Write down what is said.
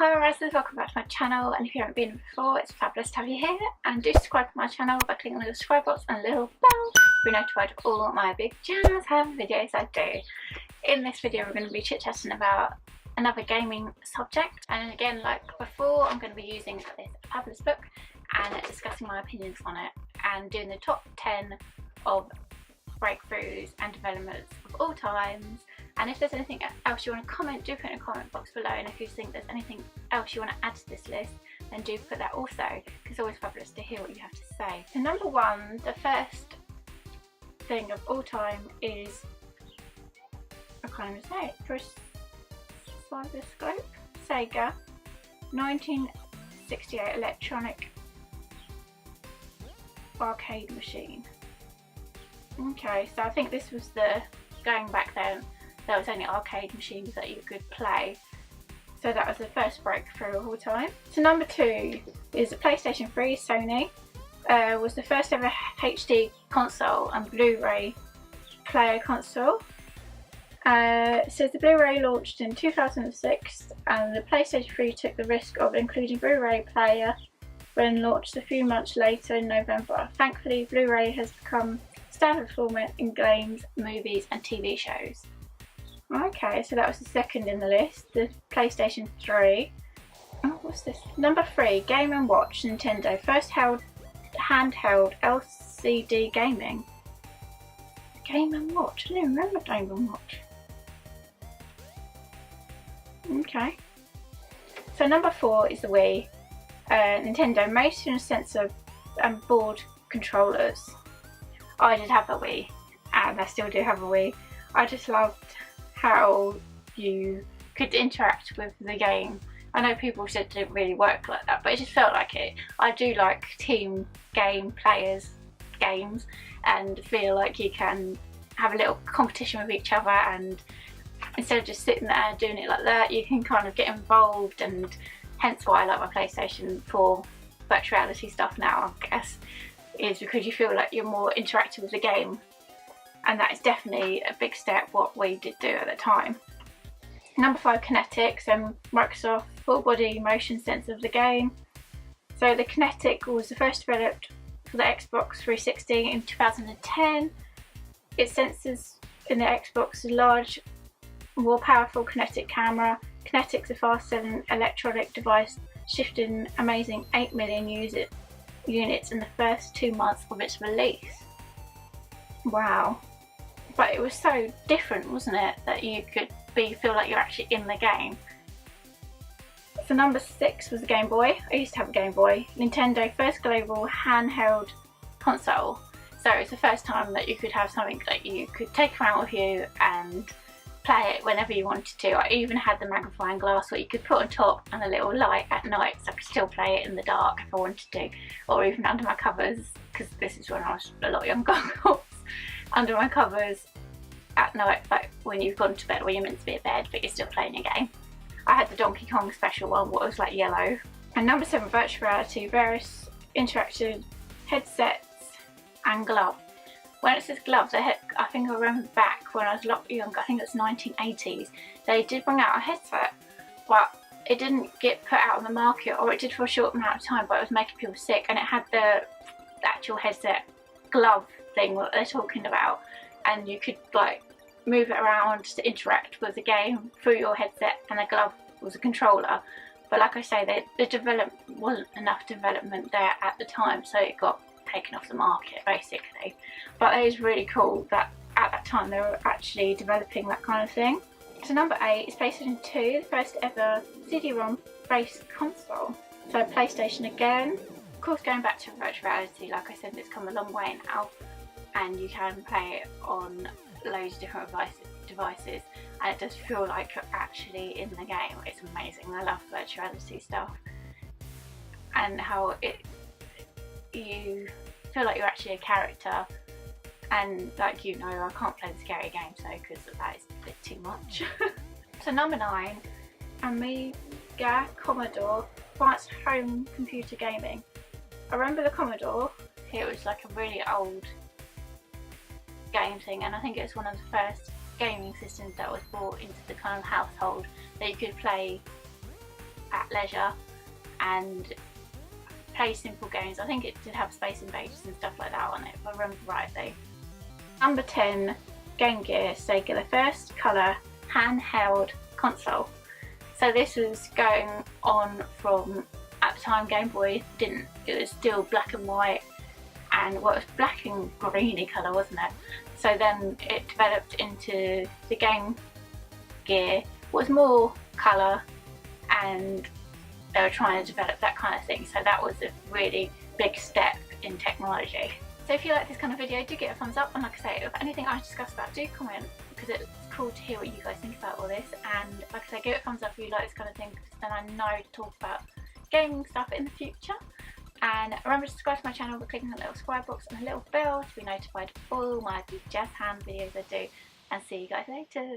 Hi my Razzlers, welcome back to my channel, and if you haven't been before, it's fabulous to have you here. And do subscribe to my channel by clicking on the subscribe box and a little bell to be notified of all my big jazz hand videos I do. In this video we're going to be chit-chatting about another gaming subject, and again, like before, I'm going to be using this fabulous book and discussing my opinions on it and doing the top 10 of breakthroughs and developments of all times. And if there's anything else you want to comment, do put in the comment box below, and if you think there's anything else you want to add to this list, then do put that also, because it's always fabulous to hear what you have to say. So number one, the first thing of all time is, I can't even say it, Preciboscope Sega 1968 electronic arcade machine. Okay, so I think this was the, going back then, there was only arcade machines that you could play, so that was the first breakthrough of all time. So number two is the PlayStation 3. Sony was the first ever HD console and Blu-ray player console. It says the Blu-ray launched in 2006, and the PlayStation 3 took the risk of including Blu-ray player when launched a few months later in November. Thankfully, Blu-ray has become standard format in games, movies and TV shows. Okay, so that was the second in the list, the PlayStation 3. Oh, what's this? Number 3, Game & Watch, Nintendo. First handheld LCD gaming. Game & Watch? I don't remember Game & Watch. Okay. So number 4 is the Wii. Nintendo motion sensor and board controllers. I did have a Wii, and I still do have a Wii. I just loved how you could interact with the game. I know people said it didn't really work like that, but it just felt like it. I do like team game players games, and feel like you can have a little competition with each other, and instead of just sitting there doing it like that, you can kind of get involved, and hence why I like my PlayStation 4 virtual reality stuff now, I guess, is because you feel like you're more interactive with the game. And that is definitely a big step what we did do at the time. Number 5, Kinetics, and Microsoft full body motion sensor of the game. So the Kinetic was the first developed for the Xbox 360 in 2010. It senses in the Xbox a large, more powerful kinetic camera. Kinetic's a fast selling electronic device, shifting amazing 8 million units in the first 2 months of its release. Wow. But it was so different, wasn't it, that you could feel like you're actually in the game. So number 6 was the Game Boy. I used to have a Game Boy. Nintendo first global handheld console. So it's the first time that you could have something that you could take around with you and play it whenever you wanted to. I even had the magnifying glass where you could put on top and a little light at night, so I could still play it in the dark if I wanted to, or even under my covers, because this is when I was a lot younger. Under my covers at night, like when you've gone to bed, or you're meant to be in bed but you're still playing a game. I had the Donkey Kong special one, what was like yellow. And number 7, virtual reality, various interactive headsets and gloves. When it says gloves, I think I remember back when I was a lot younger, I think it was 1980s, they did bring out a headset, but it didn't get put out on the market, or it did for a short amount of time, but it was making people sick, and it had the actual headset glove thing that they're talking about, and you could like move it around to interact with the game through your headset, and the glove was a controller. But like I say, the wasn't enough development there at the time, so it got taken off the market basically. But it is really cool that at that time they were actually developing that kind of thing. So number 8 is PlayStation 2, the first ever CD-ROM based console. So PlayStation again. Of course, going back to virtual reality, like I said, it's come a long way now, and you can play it on loads of different devices, and it does feel like you're actually in the game. It's amazing. I love virtual reality stuff, and how you feel like you're actually a character, and like, you know, I can't play the scary game, so because that is a bit too much. So number 9, Amiga Commodore advanced home computer gaming. I remember the Commodore. It was like a really old game thing, and I think it was one of the first gaming systems that was brought into the kind of household that you could play at leisure and play simple games. I think it did have Space Invaders and stuff like that on it, if I remember rightly. Number 10, Game Gear Sega, the first colour handheld console. So this was going on from, at the time Game Boy didn't, it was still black and white, and well, it was black and greeny colour, wasn't it? So then it developed into the Game Gear, was more colour, and they were trying to develop that kind of thing. So that was a really big step in technology. So if you like this kind of video, do give it a thumbs up, and like I say, if anything I discussed about, do comment, because it's cool to hear what you guys think about all this. And like I say, give it a thumbs up if you like this kind of thing, because then I know to talk about gaming stuff in the future. And remember to subscribe to my channel by clicking the little subscribe box and the little bell to be notified of all my jazz hand videos I do. And see you guys later.